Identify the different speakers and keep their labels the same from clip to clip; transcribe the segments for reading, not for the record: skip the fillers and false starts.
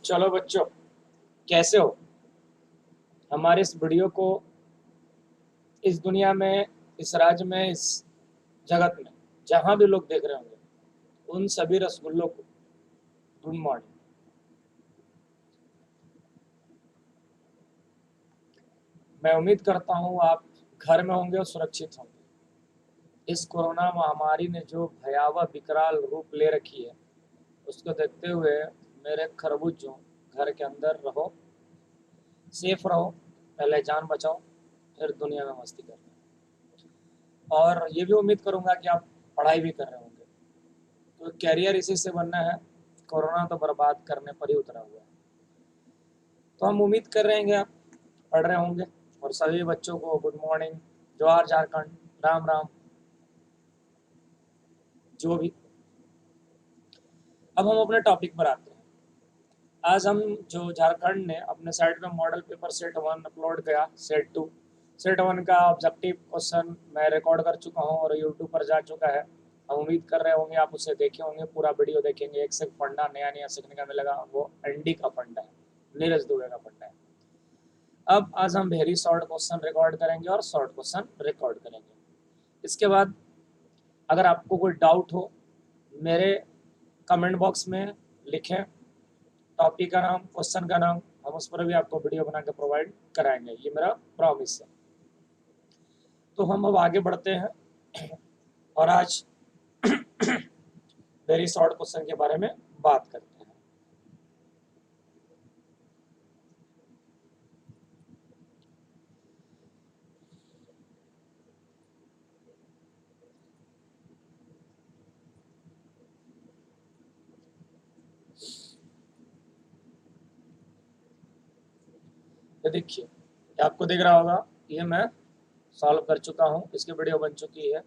Speaker 1: चलो बच्चों, कैसे हो? हमारे इस वीडियो को इस दुनिया में, इस राज्य में, इस जगत में जहां भी लोग देख रहे होंगे, उन सभी रसगुल्लों को गुड मॉर्निंग। मैं उम्मीद करता हूँ आप घर में होंगे और सुरक्षित होंगे। इस कोरोना महामारी ने जो भयावह विकराल रूप ले रखी है, उसको देखते हुए मेरे खरबूजों, घर के अंदर रहो, सेफ रहो। पहले जान बचाओ, फिर दुनिया में मस्ती करना। और ये भी उम्मीद करूंगा कि आप पढ़ाई भी कर रहे होंगे, तो कैरियर इसी से बनना है। कोरोना तो बर्बाद करने पर ही उतरा हुआ है। तो हम उम्मीद कर रहे हैं कि आप पढ़ रहे होंगे। और सभी बच्चों को गुड मॉर्निंग, जोहार झारखंड, राम राम, जो भी। अब हम अपने टॉपिक पर आते हैं। आज हम जो झारखंड ने अपने साइट में मॉडल पेपर सेट 1 अपलोड किया, सेट 2, सेट 1 का ऑब्जेक्टिव क्वेश्चन मैं रिकॉर्ड कर चुका हूँ और यूट्यूब पर जा चुका है। हम उम्मीद कर रहे होंगे आप उसे देखे होंगे, पूरा वीडियो देखेंगे। एक से एक फंडा नया नया सीखने का मिलेगा। वो एनडी का फंडा है, नीरज दुबे का फंडा है। अब आज हम वेरी शॉर्ट क्वेश्चन रिकॉर्ड करेंगे और शॉर्ट क्वेश्चन रिकॉर्ड करेंगे। इसके बाद अगर आपको कोई डाउट हो, मेरे कमेंट बॉक्स में लिखें, टॉपिक का नाम, क्वेश्चन का नाम, हम उस पर भी आपको वीडियो बना के प्रोवाइड कराएंगे। ये मेरा प्रॉमिस है। तो हम अब आगे बढ़ते हैं और आज वेरी शॉर्ट क्वेश्चन के बारे में बात करते हैं। तो देखिए, ये आपको दिख रहा होगा, ये मैं सॉल्व कर चुका हूँ। इसकी वीडियो बन चुकी है,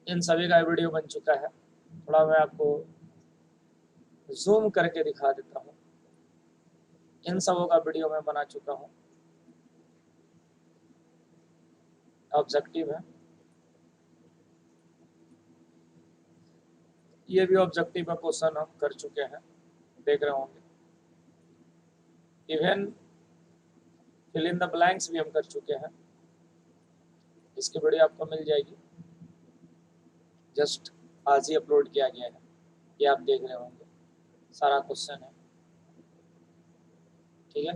Speaker 1: इन सभी का वीडियो बन चुका है। थोड़ा मैं आपको जूम करके दिखा देता हूँ। इन सबों का वीडियो मैं बना चुका हूँ। ऑब्जेक्टिव है, ये भी ऑब्जेक्टिव का क्वेश्चन हम कर चुके हैं, देख रहे होंगे। Even fill in the blanks भी हम कर चुके हैं। इसकी वीडियो आपको मिल जाएगी, जस्ट आज ही अपलोड किया गया है। ये आप देख रहे होंगे, सारा क्वेश्चन है। ठीक है,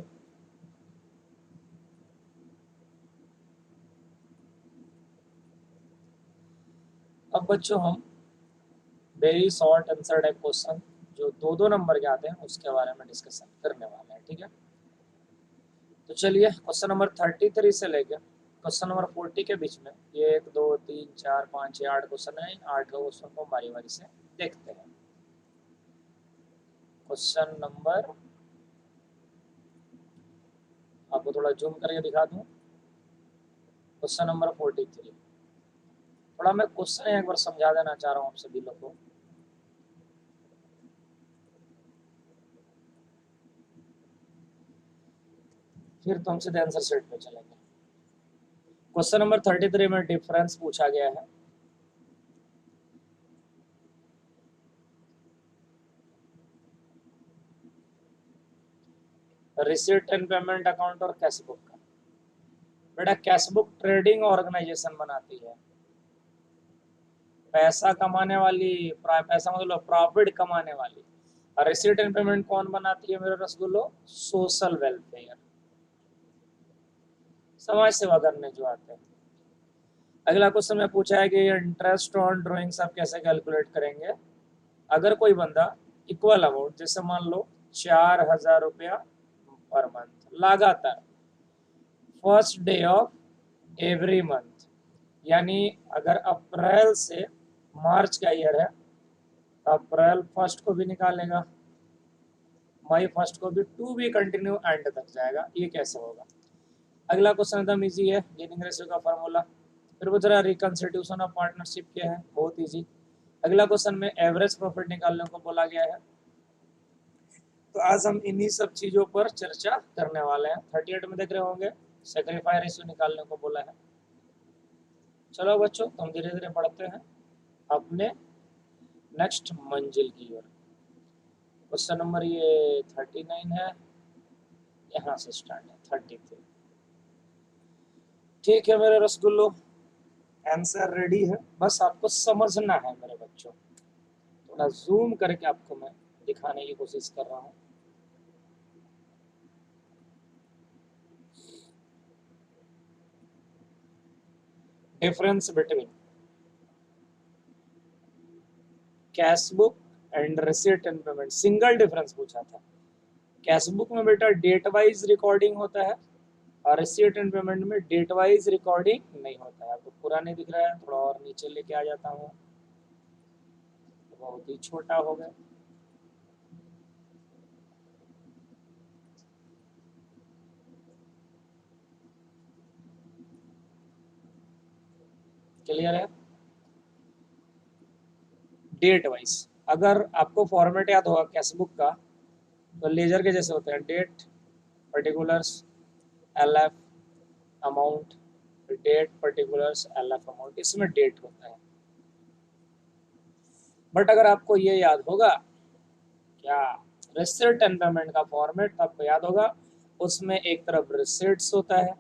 Speaker 1: अब बच्चों हम very short answer type question जो दो दो नंबर के आते हैं उसके बारे में डिस्कशन करने वाले हैं। ठीक है, तो चलिए क्वेश्चन नंबर 33 से लेके क्वेश्चन नंबर 40 के बीच में ये 1 2 3 4 5 6 8 क्वेश्चन है। 8 क्वेश्चन को बारी बारी से देखते हैं। क्वेश्चन नंबर, आपको थोड़ा जूम करके दिखा दूं। Question number 43। थोड़ा मैं क्वेश्चन एक बार समझा देना चाह रहा हूँ आप सभी लोग को। फिर तो हम सीधे आंसर सेट पे चलेंगे। क्वेश्चन नंबर 33 में डिफरेंस पूछा गया है। रिसीट एंड पेमेंट अकाउंट और कैश बुक का। बेटा, कैश बुक ट्रेडिंग ऑर्गेनाइजेशन बनाती है, पैसा कमाने वाली, पैसा मतलब प्रॉफिट कमाने वाली। और रिसीट एंड पेमेंट कौन बनाती है मेरे रसगुल्लो? सोशल वेलफेयर, समाज सेवा करने जो आते हैं। अगला क्वेश्चन में पूछा है कि इंटरेस्ट ऑन ड्रॉइंग्स आप कैसे कैलकुलेट करेंगे। अगर कोई बंदा इक्वल अमाउंट, जैसे मान लो 4,000 रुपया पर मंथ लगातार, first day of every month, यानी अगर अप्रैल से मार्च का ईयर है तो अप्रैल फर्स्ट को भी निकालेगा, मई फर्स्ट को भी, टू भी कंटिन्यू एंड तक जाएगा। ये कैसे होगा? अगला क्वेश्चन एकदम इजी है, गेनिंग रेशियो का फार्मूला। फिर वो जरा रिकंस्टिट्यूशन ऑफ पार्टनरशिप क्या है, बहुत इजी। अगला क्वेश्चन में एवरेज प्रॉफिट निकालने को बोला गया है। तो आज हम इन्हीं सब चीजों पर चर्चा करने वाले हैं। 38 में देख रहे होंगे, सेक्रीफाई रेशियो निकालने को बोला है। चलो बच्चों, तो हम धीरे धीरे बढ़ते हैं अपने नेक्स्ट मंजिल की ओर। क्वेश्चन नंबर ये 39 है, यहाँ से स्टार्ट है 33। ठीक है मेरे रसगुल्लो, आंसर रेडी है, बस आपको समझना है मेरे बच्चों। थोड़ा जूम करके आपको मैं दिखाने की कोशिश कर रहा हूँ। Difference between cash book and receipt and payment, single difference पूछा था। कैश बुक में बेटा डेट वाइज रिकॉर्डिंग होता है और रिसीट एंड पेमेंट में डेट वाइज रिकॉर्डिंग नहीं होता है। आपको पूरा नहीं दिख रहा है, थोड़ा और नीचे लेके आ जाता हूँ, बहुत ही छोटा हो गया। क्लियर है? डेट वाइज अगर आपको फॉर्मेट याद होगा कैश बुक का, तो लेजर के जैसे होते हैं, date, particulars, LF, amount, date, particulars, LF, amount, इसमें डेट होता है। बट अगर आपको ये याद होगा क्या, रिसिट एंड पेमेंट का फॉर्मेट आपको याद होगा, उसमें एक तरफ रिसिट्स होता है,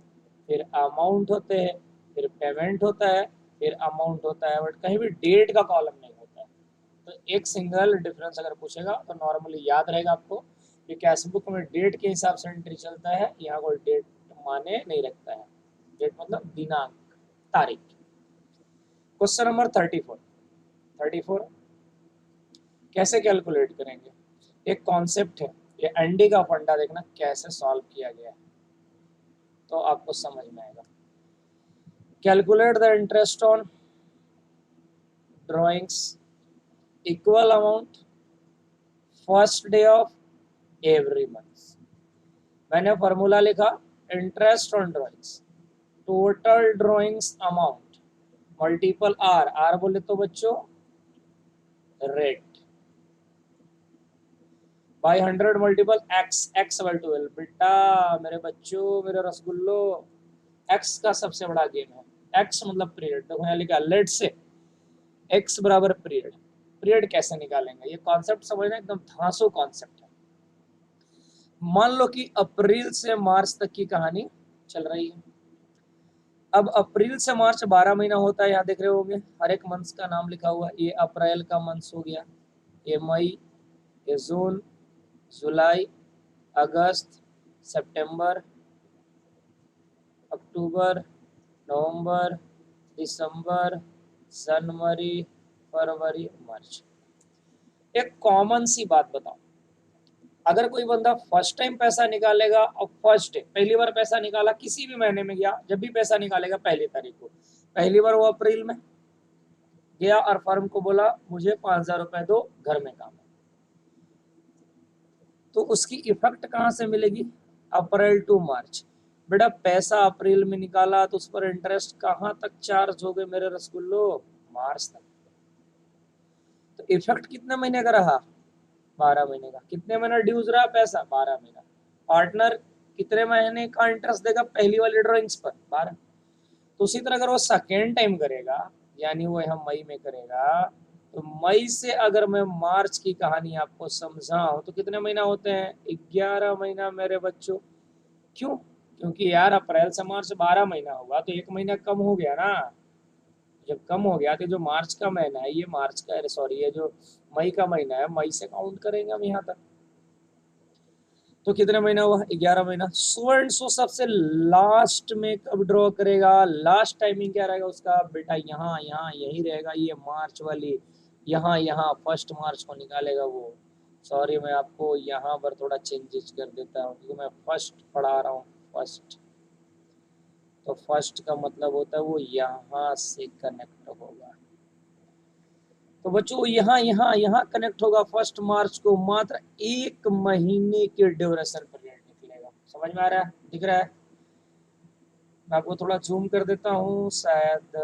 Speaker 1: फिर अमाउंट होते हैं, फिर पेमेंट होता है, फिर अमाउंट होता है, बट कहीं भी डेट का कॉलम नहीं होता है। तो एक सिंगल डिफरेंस अगर पूछेगा तो नॉर्मली याद रहेगा आपको कि कैश बुक में डेट के हिसाब से एंट्री चलता है, यहाँ कोई डेट माने नहीं रखता है। डेट मतलब दिनांक, तारीख। क्वेश्चन नंबर 34 कैसे कैलकुलेट करेंगे? एक कॉन्सेप्ट है, ये एनडी का फंडा, देखना कैसे सॉल्व किया गया है तो आपको समझ में आएगा। Calculate the interest on drawings equal amount first day of every month. मैंने फॉर्मूला लिखा, interest on drawings total drawings amount multiple R, R बोले तो बच्चों rate, by 100 multiple X, X by 12। बेटा मेरे बच्चों, मेरे रसगुल्लो, एक्स का सबसे बड़ा गेम है। एक्स मतलब पीरियड, देखो यहाँ लिखा लेट से एक्स बराबर पीरियड। पीरियड कैसे निकालेंगे, ये कॉन्सेप्ट समझना एकदम धांसू कॉन्सेप्ट है। मान लो कि अप्रैल से मार्च तक की कहानी चल रही है। अब अप्रैल से मार्च 12 महीना होता है, यहाँ देख रहे होंगे हर एक मंथ का नाम लिखा हुआ है। ये अप्रैल का मंथ हो गया, ये मई, ये जून, जुलाई, अगस्त, सितंबर, अक्टूबर, नवंबर, दिसंबर, जनवरी, फरवरी, मार्च। एक कॉमन सी बात बताओ, अगर कोई बंदा फर्स्ट टाइम पैसा निकालेगा और फर्स्ट डे पहली बार पैसा निकाला, किसी भी महीने में गया, जब भी पैसा निकालेगा पहली तारीख को, पहली बार वो अप्रैल में गया और फर्म को बोला मुझे 5,000 रुपए दो, घर में काम है, तो उसकी इफेक्ट कहां से मिलेगी? अप्रैल टू मार्च। बेटा पैसा अप्रैल में निकाला तो उस पर इंटरेस्ट कहां तक चार्ज हो गए मेरे रसगुल्लो? मार्च तक। तो इफेक्ट कितने महीने का रहा? 12 महीने का। कितने महीना ड्यूज रहा पैसा? 12 महीना। पार्टनर कितने महीने का इंटरेस्ट देगा पहली वाली ड्रॉइंग्स पर? 12। तो उसी तरह अगर वो सेकेंड टाइम करेगा, यानी वो यहाँ मई में करेगा, तो मई से अगर मैं मार्च की कहानी आपको समझाऊं तो कितने महीना होते हैं? 11 महीना मेरे बच्चों। क्यों? क्योंकि यार अप्रैल से मार्च 12 महीना होगा तो एक महीना कम हो गया ना। जब कम हो गया तो जो मार्च का महीना है, ये मार्च का, सॉरी ये जो मई का महीना है, मई से काउंट करेंगे हम यहाँ तक। तो कितने महीना हुआ? 11 महीना। सो एंड सो सबसे लास्ट में कब ड्रॉ करेगा? लास्ट टाइमिंग क्या रहेगा उसका? बेटा यहाँ यहाँ यही रहेगा, ये मार्च वाली, यहाँ यहाँ 1 मार्च को निकालेगा वो। सॉरी मैं आपको यहाँ पर थोड़ा चेंजेस कर देता हूँ क्योंकि मैं फर्स्ट पढ़ा रहा हूँ। फर्स्ट, तो फर्स्ट का मतलब होता है वो यहाँ से कनेक्ट होगा। तो बच्चों यहाँ यहाँ यहाँ कनेक्ट होगा 1 मार्च को, मात्र 1 महीने के ड्यूरेशन पीरियड निकलेगा। समझ में आ रहा है? दिख रहा है? मैं आपको थोड़ा जूम कर देता हूँ शायद,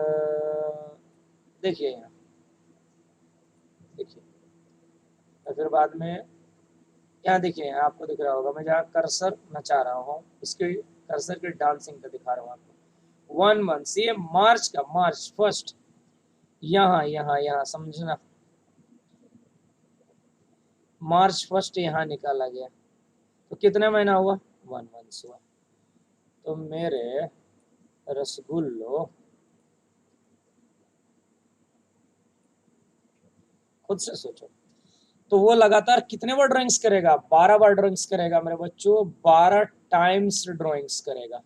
Speaker 1: देखिए यहाँ, देखिए, तो फिर बाद में यहाँ देखिए, यहाँ आपको दिख रहा होगा मैं जहाँ कर्सर नचा रहा हूँ, इसके कर्सर के डांसिंग का दिखा रहा हूँ आपको। 1 मंथ, ये मार्च का, मार्च फर्स्ट, यहाँ यहाँ यहाँ समझना, मार्च 1 यहाँ निकाला गया, तो कितने महीना हुआ? 1 मंथ हुआ। तो मेरे रसगुल्लो खुद से सोचो, तो वो लगातार कितने बार ड्राइंग्स करेगा? 12 बार ड्राइंग्स करेगा मेरे बच्चों, 12 टाइम्स ड्राइंग्स करेगा।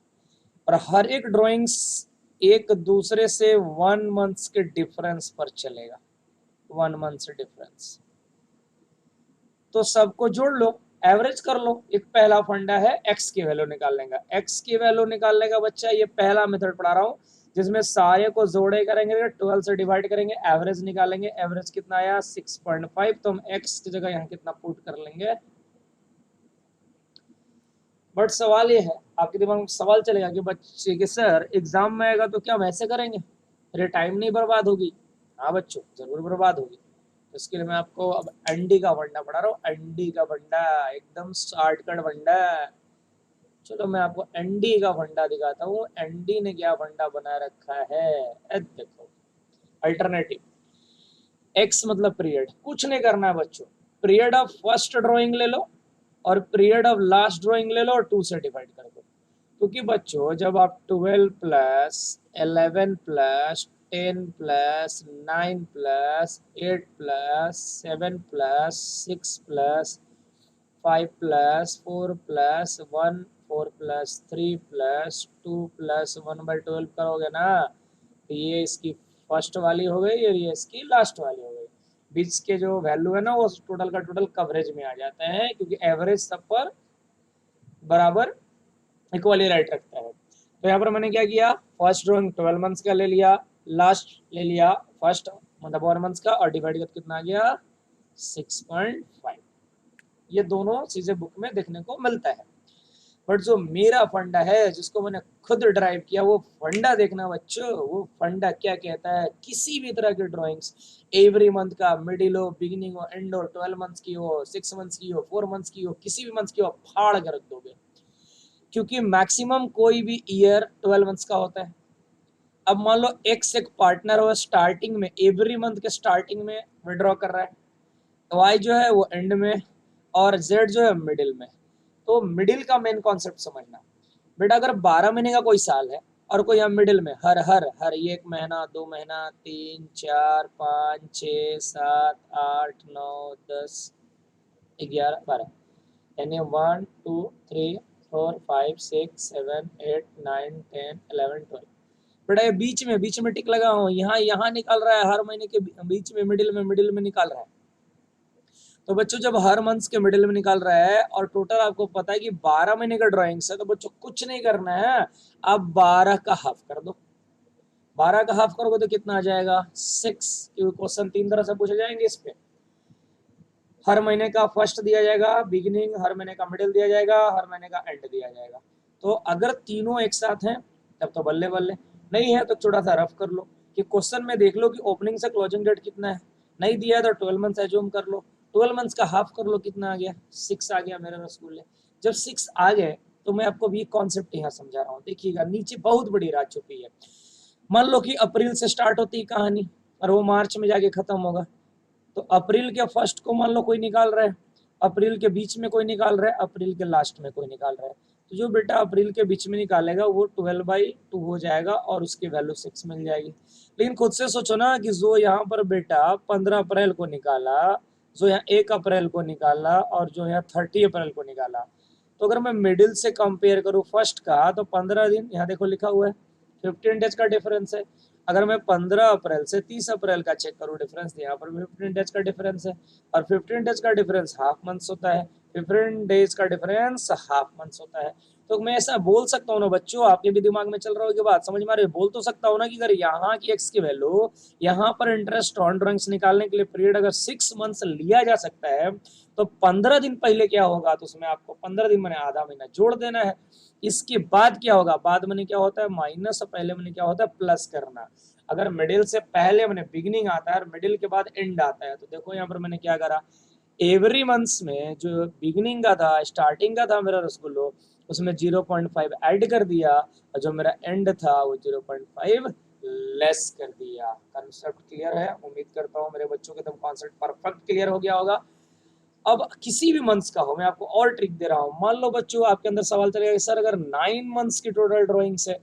Speaker 1: और हर एक ड्राइंग्स एक दूसरे से 1 मंथ के डिफरेंस पर चलेगा, 1 मंथ डिफरेंस। तो सबको जोड़ लो, एवरेज कर लो। एक पहला फंडा है एक्स की वैल्यू निकालने का। एक्स की वैल्यू निकालने का बच्चा ये पहला मेथड पढ़ा रहा हूँ, जिसमें सारे को जोड़े करेंगे, 12 से डिवाइड करेंगे, एवरेज निकालेंगे। एवरेज कितना आया? 6.5। तो हम एक्स की जगह यहाँ कितना पुट कर लेंगे? बट सवाल ये है, आपके दिमाग में सवाल चलेगा कि बच्चे के सर एग्जाम में आएगा तो क्या हम ऐसे करेंगे, मेरे टाइम नहीं बर्बाद होगी? हाँ बच्चों, जरूर बर्बाद होगी। तो इसके लिए मैं आपको अब एनडी का फंडा पढ़ा रहा हूँ। एनडी का फंडा एकदम शॉर्टकट फंडा। चलो मैं आपको एनडी का फंडा दिखाता हूँ। एनडी ने क्या फंडा बना रखा है, देखो। अल्टरनेटिव एक्स मतलब पीरियड, कुछ नहीं करना है बच्चों। पीरियड ऑफ फर्स्ट ड्राइंग ले लो और पीरियड ऑफ लास्ट ड्राइंग ले लो और 2 से डिवाइड कर दो। क्योंकि बच्चों जब आप 12 plus 11 plus 10 plus 9 plus 8 plus 7 plus 6 plus 5 plus 4 plus 1 4 plus 3 plus 2 plus 1/12 करोगे ना, तो ये इसकी फर्स्ट वाली हो गई और ये इसकी लास्ट वाली हो गई। बीच के जो वैल्यू है ना वो टोटल का टोटल कवरेज में आ जाते हैं, क्योंकि एवरेज सब पर बराबर इक्वली राइट रखता है। तो यहाँ पर मैंने क्या किया, फर्स्ट ड्रॉइंग 12 मंथ्स का ले लिया, लास्ट ले लिया फर्स्ट मतलब 1 मंथ्स का, और डिवाइड कर कितना आ गया? 6.5। ये दोनों चीजें बुक में देखने को मिलता है। बट जो मेरा फंडा है जिसको मैंने खुद ड्राइव किया, वो फंडा देखना बच्चों। वो फंडा क्या कहता है, किसी भी तरह की ड्राइंग्स एवरी मंथ का, मिडिल हो, बिगिनिंग हो, एंड हो, 12 मंथ्स की हो, 6 मंथ्स की हो, 4 मंथ्स की हो, किसी भी मंथ की हो, फाड़ कर रख दोगे। क्योंकि मैक्सिमम कोई भी ईयर 12 मंथ्स का होता है। अब मान लो एक्स एक पार्टनर हो, स्टार्टिंग में एवरी मंथ के स्टार्टिंग में विड्रॉ कर रहा है, वाई जो है वो एंड में, और जेड जो है मिडिल में। तो मिडिल का मेन कॉन्सेप्ट समझना बेटा। अगर 12 महीने का कोई साल है और कोई यहाँ मिडिल में हर हर हर 1 महीना, 2 महीना, 3 4 5 6 7 8 9 10 11 12, यानी 1 2 3 4 5 6 7 8 9 10 11 12। बेटा ये बीच में टिक लगा हूँ, यहाँ निकाल रहा है, हर महीने के बीच में मिडिल में निकाल रहा है। तो बच्चों जब हर मंथ के मिडिल में निकाल रहा है और टोटल आपको पता है कि 12 महीने का ड्राइंग्स है, तो बच्चों कुछ नहीं करना है, आप 12 का हाफ कर दो। 12 का हाफ करोगे तो कितना आ जाएगा? 6। क्योंकि क्वेश्चन 3 तरह से पूछे जाएंगे इस पे। हर महीने का फर्स्ट दिया जाएगा बिगिनिंग, हर महीने का मिडिल दिया जाएगा, हर महीने का एंड दिया जाएगा। तो अगर तीनों एक साथ हैं तब तो बल्ले बल्ले, नहीं है तो थोड़ा सा रफ कर लो कि क्वेश्चन में देख लो कि ओपनिंग से क्लोजिंग डेट कितना है। नहीं दिया है तो 12 मंथ्स एज्यूम कर लो, 12 मंथ्स का हाफ कर लो, कितना आ गया? 6 आ गया मेरे रसगुल्ले। जब 6 आ गए तो मैं आपको भी कॉन्सेप्ट यहाँ समझा रहा हूँ, देखिएगा नीचे बहुत बड़ी रात छुपी है। मान लो कि अप्रैल से स्टार्ट होती है कहानी और वो मार्च में जाके खत्म होगा, तो अप्रैल के फर्स्ट को मान लो कोई निकाल रहा है, अप्रैल के बीच में कोई निकाल रहा है, अप्रैल के लास्ट में कोई निकाल रहा है। तो जो बेटा अप्रैल के बीच में निकालेगा वो 12/2 हो जाएगा और उसकी वैल्यू 6 मिल जाएगी। लेकिन खुद से सोचो ना कि जो यहाँ पर बेटा 15 अप्रैल को निकाला, जो यहाँ 1 अप्रैल को निकाला और जो यहाँ 30 अप्रैल को निकाला, तो अगर मैं मिडिल से कंपेयर करूँ फर्स्ट का, तो 15 दिन यहाँ देखो लिखा हुआ है, 15 डेज का डिफरेंस है। अगर मैं 15 अप्रैल से 30 अप्रैल का चेक करूँ डिफरेंस, यहाँ पर 15 डेज का डिफरेंस है, और 15 डेज का डिफरेंस हाफ मंथ्स होता है, 15 डेज का डिफरेंस हाफ मंथ्स होता है। तो मैं ऐसा बोल सकता हूँ ना बच्चों, आपके भी दिमाग में चल रहा होगी बात, समझ में आ रही है? बोल तो सकता हूँ ना कि अगर यहाँ की एक्स की वैल्यू यहाँ पर इंटरेस्ट ऑन ड्राइंग्स निकालने के लिए पीरियड अगर 6 मंथ्स लिया जा सकता है, तो 15 दिन पहले क्या होगा, तो उसमें आपको 15 दिन मैंने आधा महीना जोड़ देना है। इसके बाद क्या होगा, बाद में क्या होता है माइनस, पहले मैंने क्या होता है प्लस करना। अगर मिडिल से पहले मैंने बिगिनिंग आता है और मिडिल के बाद एंड आता है, तो देखो यहाँ पर मैंने क्या करा, एवरी मंथ्स में जो बिगिनिंग का था, स्टार्टिंग का था मेरा रसगुल्लो, उसमें 0.5 ऐड कर दिया, और जो मेरा एंड था वो 0.5 लेस कर दिया। कंसेप्ट क्लियर है? उम्मीद करता हूँ मेरे बच्चों के एकदम कॉन्सेप्ट परफेक्ट क्लियर हो गया होगा। अब किसी भी मंथ्स का हो, मैं आपको और ट्रिक दे रहा हूं। मान लो बच्चों आपके अंदर सवाल चलेगा सर अगर 9 मंथ्स की टोटल ड्राइंग्स है,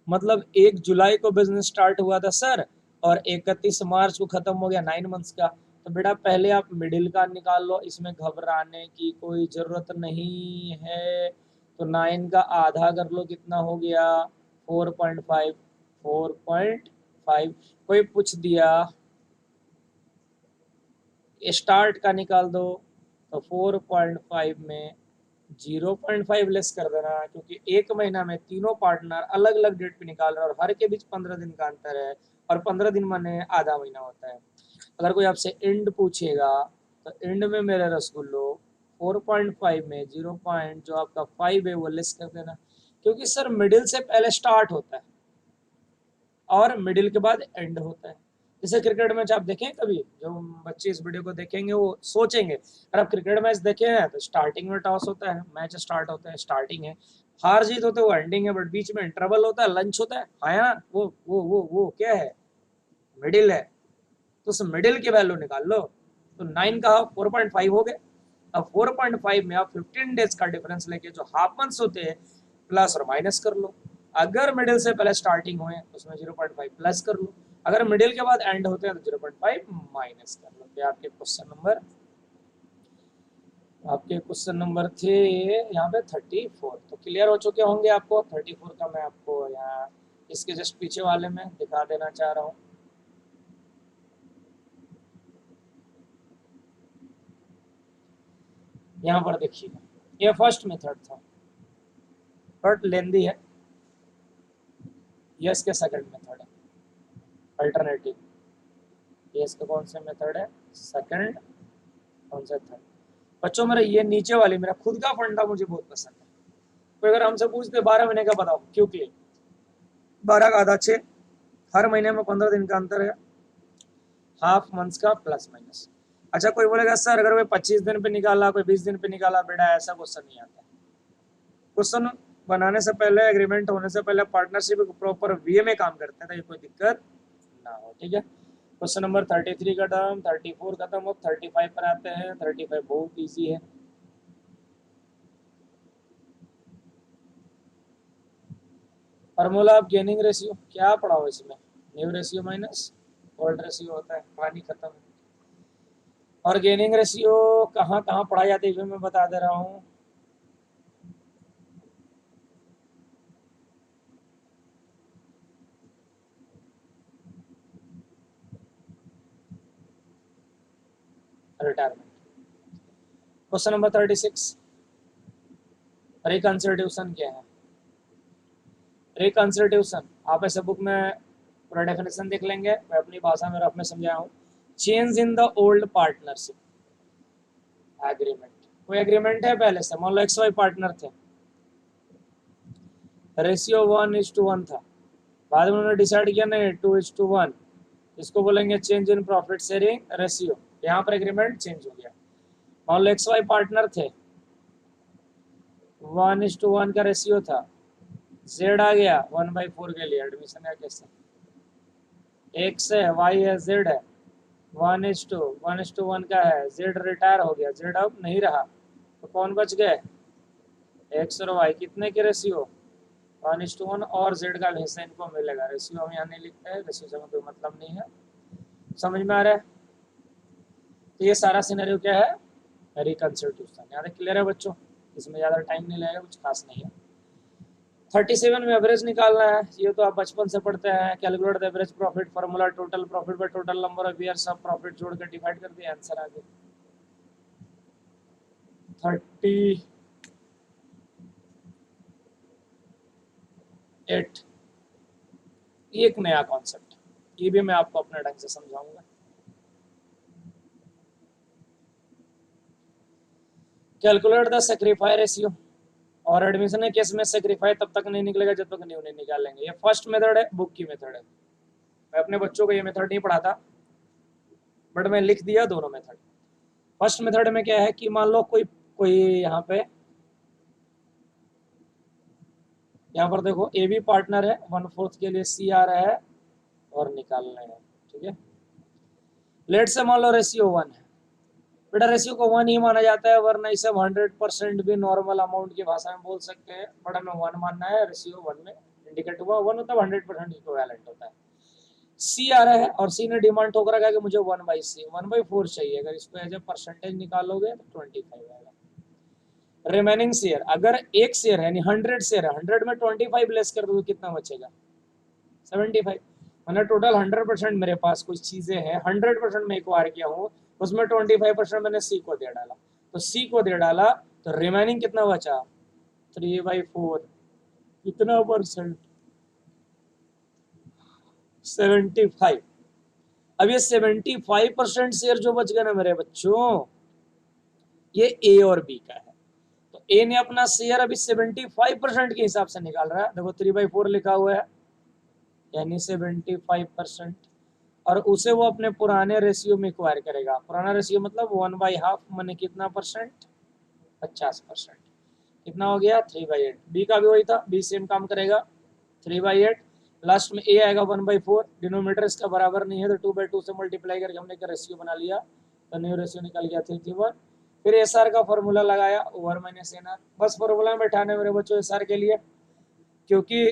Speaker 1: मतलब 1 जुलाई को बिजनेस स्टार्ट हुआ था सर और 31 मार्च को खत्म हो गया 9 मंथ्स का, तो बेटा पहले आप मिडिल का निकाल लो, इसमें घबराने की कोई जरूरत नहीं है। तो 9 का आधा कर लो, कितना हो गया 4.5। 4.5 कोई पूछ दिया स्टार्ट का निकाल दो, तो 4.5 में 0.5 लेस कर देना, क्योंकि एक महीना में तीनों पार्टनर अलग अलग डेट पे निकाल रहे हैं और हर के बीच 15 दिन का अंतर है, और 15 दिन माने आधा महीना होता है। अगर कोई आपसे एंड पूछेगा तो एंड में मेरे रसगुल्लो 4.5 में 0 पॉइंट जो आपका 5 है वो लेस कर देना, क्योंकि सर मिडिल से पहले स्टार्ट होता है और मिडिल के बाद एंड होता है। जैसे क्रिकेट मैच आप देखें, कभी जो बच्चे इस वीडियो को देखेंगे वो सोचेंगे अगर आप क्रिकेट मैच देखे हैं तो स्टार्टिंग में टॉस होता है, मैच स्टार्ट होता है, स्टार्टिंग है, हार जीत होते है वो एंडिंग है, बट बीच में इंटरवल होता है, लंच होता है, हाँ ना, वो क्या है, मिडिल है। तो उस मिडिल की वैल्यू निकाल लो, तो 9 का 4.5 हो गए। अब 4.5 में आप 15 डेज का डिफरेंस लेके जो हाफ मंथ्स होते हैं प्लस और माइनस कर लो। अगर मिडिल से पहले स्टार्टिंग हुए तो उसमें 0.5 प्लस कर लो, अगर मिडिल के बाद एंड होते हैं तो 0.5 माइनस कर लो। ये आपके क्वेश्चन नंबर थे यहाँ पे 34, तो क्लियर हो चुके होंगे आपको। 34 का मैं आपको यहाँ इसके जस्ट पीछे वाले में दिखा देना चाह रहा हूँ। यहाँ पर देखिए ये फर्स्ट मेथड था, बट लेंदी है। ये इसके सेकंड मेथड है, अल्टरनेटिव। ये इसका कौन सा मेथड है, सेकंड, कौन सा थर्ड। बच्चों मेरा ये नीचे वाली मेरा खुद का फंडा मुझे बहुत पसंद है। तो अगर हमसे पूछते 12 महीने का बताओ, क्योंकि 12 का आधा 6, हर महीने में 15 दिन का अंतर है, हाफ मंथ्स का प्लस माइनस। अच्छा कोई बोलेगा सर अगर वो 25 दिन पे निकाला, कोई 20 दिन पे निकाला, बेटा ऐसा क्वेश्चन नहीं आता। क्वेश्चन बनाने से पहले, एग्रीमेंट होने से पहले पार्टनरशिप प्रॉपर वे में काम करते हैं, तो ये कोई दिक्कत ना हो, ठीक है। क्वेश्चन नंबर 33 खत्म, 34 खत्म, और 35 पर आते हैं। 35 बहुत इजी है। फार्मूला ऑफ गेनिंग रेशियो क्या पढ़ाओ इसमें, new ratio minus old ratio होता है, पानी खत्म। और गेनिंग रेशियो कहाँ कहाँ पढ़ाई जाती है मैं बता दे रहा हूँ। रिटायरमेंट। क्वेश्चन नंबर 36, रिकंसिडरेशन क्या है। रिकंसिडरेशन आप ऐसे बुक में पूरा डेफिनेशन देख लेंगे, मैं अपनी भाषा में रफ में समझाया हूँ। Change in the old partnership agreement. कोई एग्रीमेंट है पहले से, मान लो XY पार्टनर थे, रेशियो 1:1 था, बाद में उन्होंने डिसाइड किया नहीं 2:1, इसको बोलेंगे change in profit sharing ratio. यहाँ पर एग्रीमेंट चेंज हो गया। मान लो XY पार्टनर थे, 1:1 का रेशियो था, Z आ गया 1/4 के लिए, एडमिशन का कैसे, X है, Y है, Z है, 1:1 का है, Z रिटायर हो गया, Z अब नहीं रहा, तो कौन बच गए, X और Y। कितने के रेशियो 1:1, और Z का हिस्सा इनको मिलेगा। रेशियो हम यहाँ नहीं लिखते हैं, रेशियो से कोई मतलब नहीं है, समझ में आ रहा है। तो ये सारा सिनेरियो क्या है, रिकंसिडरेशन। यहाँ तक क्लियर है बच्चों, इसमें ज़्यादा टाइम नहीं लगेगा, कुछ खास नहीं है। 37 में एवरेज निकालना है, ये तो आप बचपन से पढ़ते हैं। Calculate the average profit formula, total profit by total number of years of profit जोड़ कर डिवाइड कर दिया, आंसर आ गया 38। एक नया कॉन्सेप्ट, ये भी मैं आपको अपने ढंग से समझाऊंगा। कैलकुलेट द सेक्रीफाई रेशियो, और एडमिशन के केस में सेक्रीफाई तब तक नहीं निकलेगा जब तक न्यू नहीं निकालेंगे। ये फर्स्ट मेथड है, बुक की मेथड है। मैं अपने बच्चों को ये मेथड नहीं पढ़ाता, बट मैं लिख दिया दोनों मेथड। फर्स्ट मेथड में क्या है कि मान लो कोई कोई यहाँ पर देखो ए बी पार्टनर है, 1/4 के लिए C आ रहा है और निकालना है, ठीक है। लेट से मान लो रेशियो 1 है, बेटा रेशियो को 1 ही माना जाता है, वरना इसे 100% भी नॉर्मल अमाउंट की भाषा में बोल सकते हैं, बट हमें 1 मानना है। रेशियो 1 में इंडिकेट हुआ, 1 मतलब 100% इक्विवेलेंट होता है। सी आ रहा है और सी ने डिमांड ठोक रखा है कि मुझे 1/c 1/4 चाहिए। अगर इसको एज ए परसेंटेज निकालोगे तो 25 आएगा। रिमेनिंग शेयर, अगर एक शेयर है यानी 100 शेयर है, 100 में 25 लेस कर दो तो कितना बचेगा? 75। मतलब टोटल 100% मेरे पास कुछ चीजें हैं, 100% मैं एक्वायर किया हूँ, उसमें 25% मैंने सी को दे डाला, तो सी को दे डाला तो रिमेनिंग कितना बचा? 3/4। कितना परसेंट? 75। अब ये 75% शेयर जो बच गए ना मेरे बच्चों, ये ए और बी का है। तो ए ने अपना शेयर अभी 75% के हिसाब से निकाल रहा है। देखो 3/4 लिखा हुआ है, यानी 75%, और उसे वो अपने पुराने रेशियो में एक्वायर करेगा। पुराना रेशियो मतलब 1/2 माने कितना परसेंट? 50%। कितना हो गया? 3/8। बी का भी वही था, बी सेम काम करेगा, 3/8। लास्ट में ए आएगा 1/4। डिनोमिनेटर इसका बराबर नहीं है तो 2/2 से मल्टीप्लाई करके हमने एक रेशियो बना लिया, तो न्यू रेशियो निकल गया 3:1। फिर एस आर का फॉर्मूला लगाया, ओवर माइनस एन आर। बस फॉर्मूला में बैठाने मेरे बच्चों एस आर के लिए, क्योंकि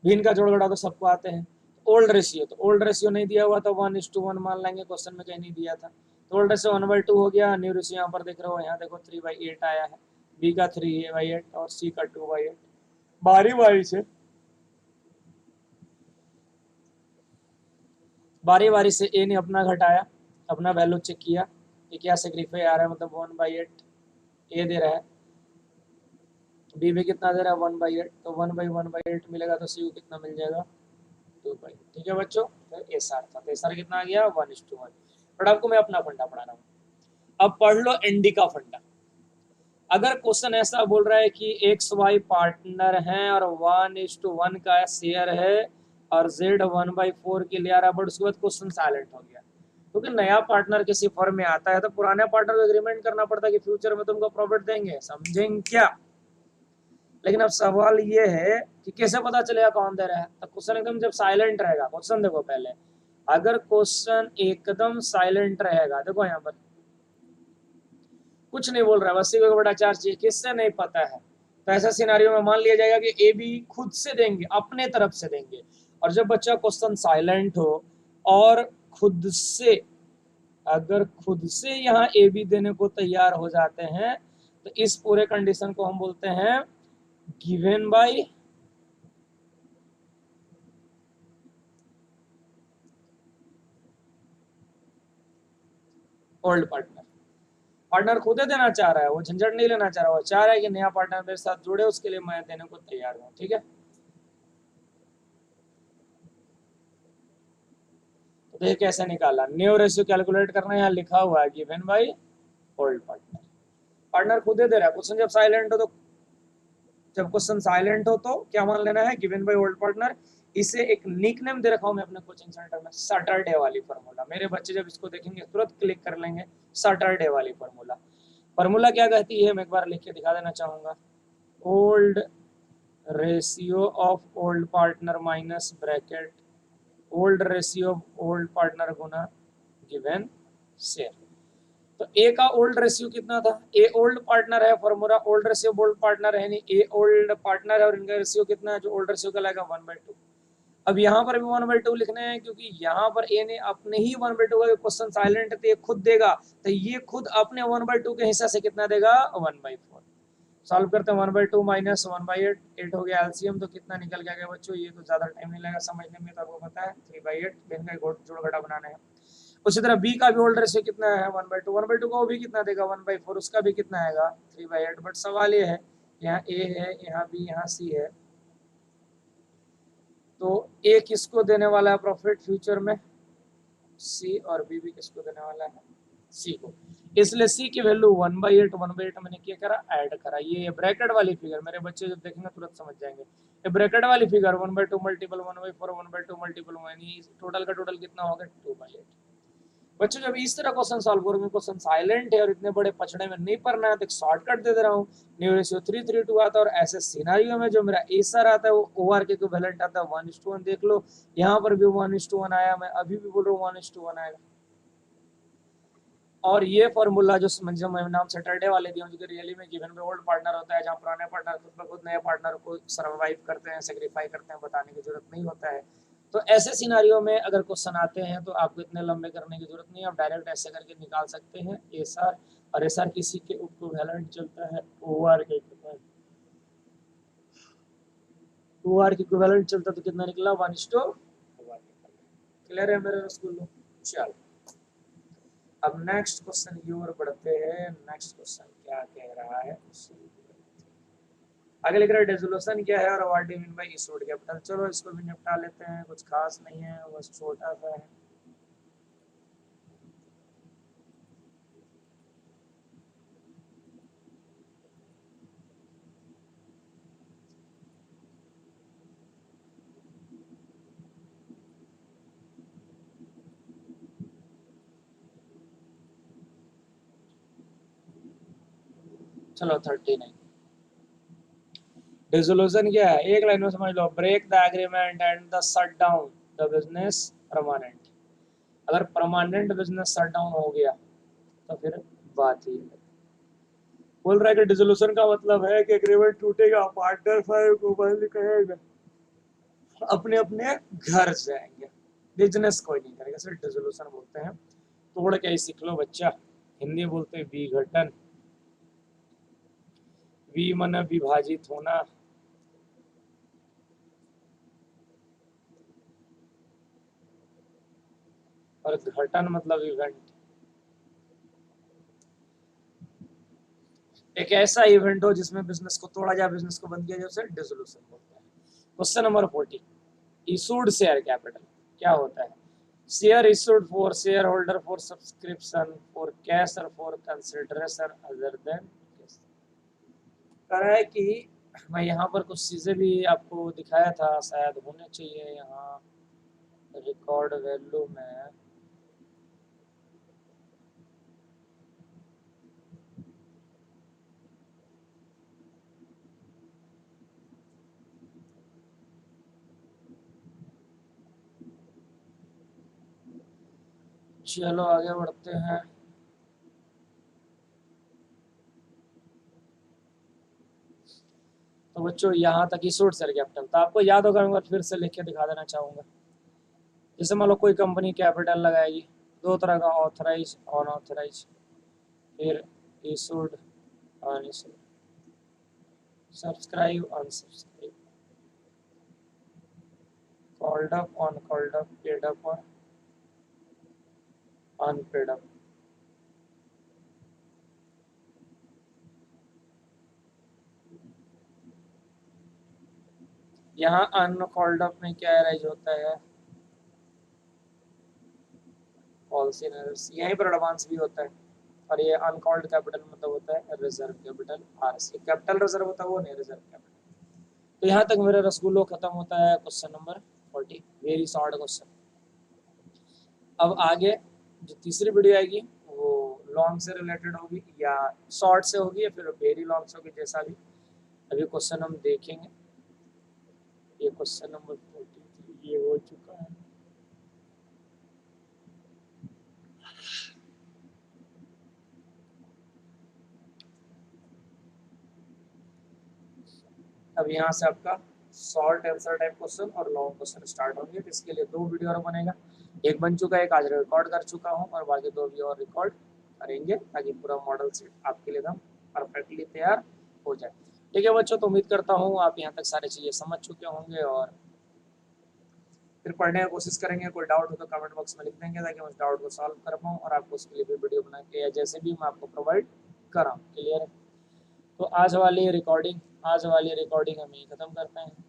Speaker 1: भिन्न का जोड़ घटा तो सबको आते हैं। ओल्ड रेशियो, तो ओल्ड रेशियो नहीं दिया हुआ तो 1:1 मान लेंगे, क्वेश्चन में कहीं नहीं दिया था, तो ओल्ड रेशियो 1/2 हो गया। न्यू रेशियो यहाँ पर देख रहे हो, यहाँ देखो 3/8 आया है, बी का 3/8 और सी का 2/8। बारी बारी से ए ने अपना घटाया, अपना वैल्यू चेक किया कि क्या सेक्रीफाई आ रहा है, मतलब 1/8 ए दे रहा है, बी भी कितना दे रहा है? 1/8। तो 1/8 मिलेगा तो सी को कितना मिल जाएगा? 2/8। ठीक है बच्चों, तो एस आर था, तो एस आर कितना आ गया? 1:1। बट आपको मैं अपना फंडा पढ़ा रहा हूँ, अब पढ़ लो एनडी का फंडा। अगर क्वेश्चन ऐसा बोल रहा है कि एक्स वाई पार्टनर हैं और 1:1 का शेयर है और जेड 1/4 के लिए आ रहा है, बट उसके बाद क्वेश्चन साइलेंट हो गया, क्योंकि नया पार्टनर किसी फर्म में आता है तो पुराने पार्टनर को एग्रीमेंट करना पड़ता है कि फ्यूचर में तुमको प्रॉफिट देंगे, समझेंगे क्या? लेकिन अब सवाल ये है कि कैसे पता चलेगा कौन दे रहा है? तो क्वेश्चन एकदम जब साइलेंट रहेगा, क्वेश्चन देखो पहले, अगर क्वेश्चन एकदम साइलेंट रहेगा, देखो यहाँ पर कुछ नहीं बोल रहा है, बस 1/4 चाहिए, किससे नहीं पता है, तो ऐसा सिनारियो में मान लिया जाएगा कि ए बी खुद से देंगे, अपने तरफ से देंगे। और जब बच्चा क्वेश्चन साइलेंट हो और खुद से, अगर खुद से यहाँ ए बी देने को तैयार हो जाते हैं, तो इस पूरे कंडीशन को हम बोलते हैं given by old partner. Partner खुद देना चाह रहा है, वो झंझट नहीं लेना चाह रहा, वो चाह रहा है कि नया पार्टनर मेरे साथ जुड़े, उसके लिए मैं देने को तैयार हूँ। ठीक है, तो ये कैसे निकाला? न्यू रेशियो कैलकुलेट करना है, यहाँ लिखा हुआ है given by old partner. Partner खुद दे रहा है, क्वेश्चन जब साइलेंट हो तो, जब क्वेश्चन साइलेंट हो तो क्या मान लेना है? Given by old partner. इसे एक निक नेम दे रखा हूं मैं अपने कोचिंग सेंटर में, सैटरडे वाली फॉर्मूला। मेरे बच्चे जब इसको देखेंगे तुरंत क्लिक कर लेंगे, सैटरडे वाली फॉर्मूला। फॉर्मूला क्या कहती है मैं एक बार लिख के दिखा देना चाहूंगा, old ratio of old partner minus bracket old ratio of old partner Guna given share. तो ए का ओल्ड रेशियो कितना था? ए ओल्ड पार्टनर है, formula old ratio old partner है, नहीं ए ओल्ड पार्टनर है, और इनका रेशियो कितना है? जो ओल्ड रेशियो का लगेगा 1/2। अब यहाँ पर भी 1/2 लिखने हैं, क्योंकि यहाँ पर ए ने अपने ही 1/2 का क्वेश्चन साइलेंट है तो ये खुद देगा, तो ये खुद अपने 1/2 के हिस्सा से कितना देगा? 1/4। सॉल्व करते हैं, 1/2 माइनस 1/8, 8 हो गया एलसीएम, तो कितना निकल गया बच्चों? ये तो ज्यादा टाइम नहीं लगेगा समझने में, तो आपको पता है 3/8। दिन का जोड़ घटा बनाना है। उसी तरह बी का भी ओल्ड रेशियो कितना है? 1/2। 1/2 का वो भी कितना देगा? 1/4। उसका भी कितना आएगा? 3/8। बट सवाल ये है, यहाँ ए है, यहाँ बी, यहाँ सी है, तो ए किसको देने वाला है प्रॉफिट फ्यूचर में? सी। और बी भी किसको देने वाला है? सी को। इसलिए सी की वैल्यू 1/8, 1/8 मैंने क्या करा? ऐड करा। ये ब्रैकेट वाली फिगर मेरे बच्चे जब देखेंगे तुरंत समझ जाएंगे। ये ब्रैकेट वाली फिगर 1/2 मल्टीपल 1/4, 1/2 मल्टीपल 1, टोटल का टोटल कितना होगा? 2/8। बच्चों जब इस तरह क्वेश्चन सॉल्व करोगे, क्वेश्चन साइलेंट है और इतने बड़े पचड़े में नहीं पढ़ना है, तो एक शॉर्टकट दे रहा हूँ, न्यू रेशियो 3:2 आता है, और ऐसे सिनारियो में जो मेरा एसआर आता है वो ओआर के इक्विवेलेंट आता है 1:1। देख लो यहाँ पर भी 1:1 आया, मैं अभी भी बोल रहा हूँ 1:1 आएगा। और ये फॉर्मूला जो मैं नाम सैटरडे वाले दिए जो रियली में गिवन में ओल्ड पार्टनर होता है, जहाँ पुराने पार्टनर खुद ब खुद नए पार्टनर को सर्वाइव करते हैं, सेक्रीफाई करते हैं, बताने की जरूरत नहीं होता है। तो ऐसे सिनारियों में अगर क्वेश्चन आते हैं तो आपको इतने लंबे करने की जरूरत नहीं है, आप डायरेक्ट ऐसे करके निकाल सकते हैं एस आर, और एस आर किसी के इक्विवेलेंट चलता है ओ आर के इक्विवेलेंट। ओ आर के इक्विवेलेंट चलता तो कितना निकला 1:1। क्लियर है मेरे स्कूल में? चलो अब नेक्स्ट क्वेश्चन की ओर बढ़ते हैं। नेक्स्ट क्वेश्चन क्या कह रहा है, आगे लिख रहा है डेसोल्यूशन क्या है और what do you mean by issued capital. चलो इसको भी निपटा लेते हैं, कुछ खास नहीं है, बस छोटा सा है। चलो 39 डिसोल्यूशन क्या है, एक लाइन में समझ लो, break the agreement and the shut down the business permanent. अगर परमानेंट बिजनेस शट डाउन हो गया तो फिर बात ही है। बोल रहा है कि डिसोल्यूशन का मतलब है कि एग्रीमेंट टूटेगा, पार्टनर फाइव को बंद करेगा, अपने अपने घर जाएंगे, बिजनेस कोई नहीं करेगा, सिर्फ डिसोल्यूशन बोलते हैं। तोड़ के ही सीख लो बच्चा, हिंदी बोलते हैं विघटन, वि मन विभाजित होना, और घटन मतलब इवेंट। एक ऐसा इवेंट हो जिसमें बिजनेस को तोड़ा जाए, बिजनेस को बंद किया जाए, उसे डिसोल्यूशन बोलते हैं। Question number 40, issued share capital क्या होता है। Share issued for share holder for subscription for cash और for consideration other than cash. कह रहा है कि मैं यहाँ पर कुछ चीजें भी आपको दिखाया था, शायद होने चाहिए यहाँ रिकॉर्ड वैल्यू में। चलो आगे बढ़ते हैं। तो बच्चों यहाँ तक इशूड शेयर कैपिटल तो आपको याद होगा, मैं फिर से लिख के दिखा देना चाहूंगा। जैसे मान लो कोई कंपनी कैपिटल लगाएगी, दो तरह का, ऑथराइज अनऑथराइज, फिर issued unissued, subscribe unsubscribe, called up uncalled up, paid up और अनपेड अप। यहाँ अनकॉल्ड अप में क्या राइज होता है, पॉलिसी यहीं पर एडवांस भी होता है, और ये अनकॉल्ड कैपिटल मतलब होता है reserve capital, RC capital reserve होता है वो नहीं, रिजर्व कैपिटल। तो यहाँ तक मेरा रसगुल्लो खत्म होता है question number 40, very short question. अब आगे जो तीसरी वीडियो आएगी वो लॉन्ग से रिलेटेड होगी या शॉर्ट से होगी या फिर वेरी लॉन्ग से होगी, जैसा भी। अभी क्वेश्चन हम देखेंगे, ये क्वेश्चन नंबर 43 ये हो चुका है। अब यहाँ से आपका शॉर्ट आंसर टाइप क्वेश्चन और लॉन्ग क्वेश्चन स्टार्ट होंगे। तो इसके लिए दो वीडियो और बनेगा, एक बन चुका है, एक आज रिकॉर्ड कर चुका हूँ, और बाकी दो भी और रिकॉर्ड करेंगे ताकि पूरा मॉडल सेट आपके लिए एकदम परफेक्टली तैयार हो जाए। ठीक है बच्चों, तो उम्मीद करता हूँ आप यहाँ तक सारी चीज़ें समझ चुके होंगे, और फिर पढ़ने की कोशिश करेंगे। कोई डाउट हो तो कमेंट बॉक्स में लिख देंगे ताकि मैं उस डाउट को सॉल्व कर पाऊँ और आपको उसके लिए भी वीडियो बना के या जैसे भी मैं आपको प्रोवाइड कराऊँ। क्लियर है? तो आज वाली रिकॉर्डिंग हम यही ख़त्म करते हैं।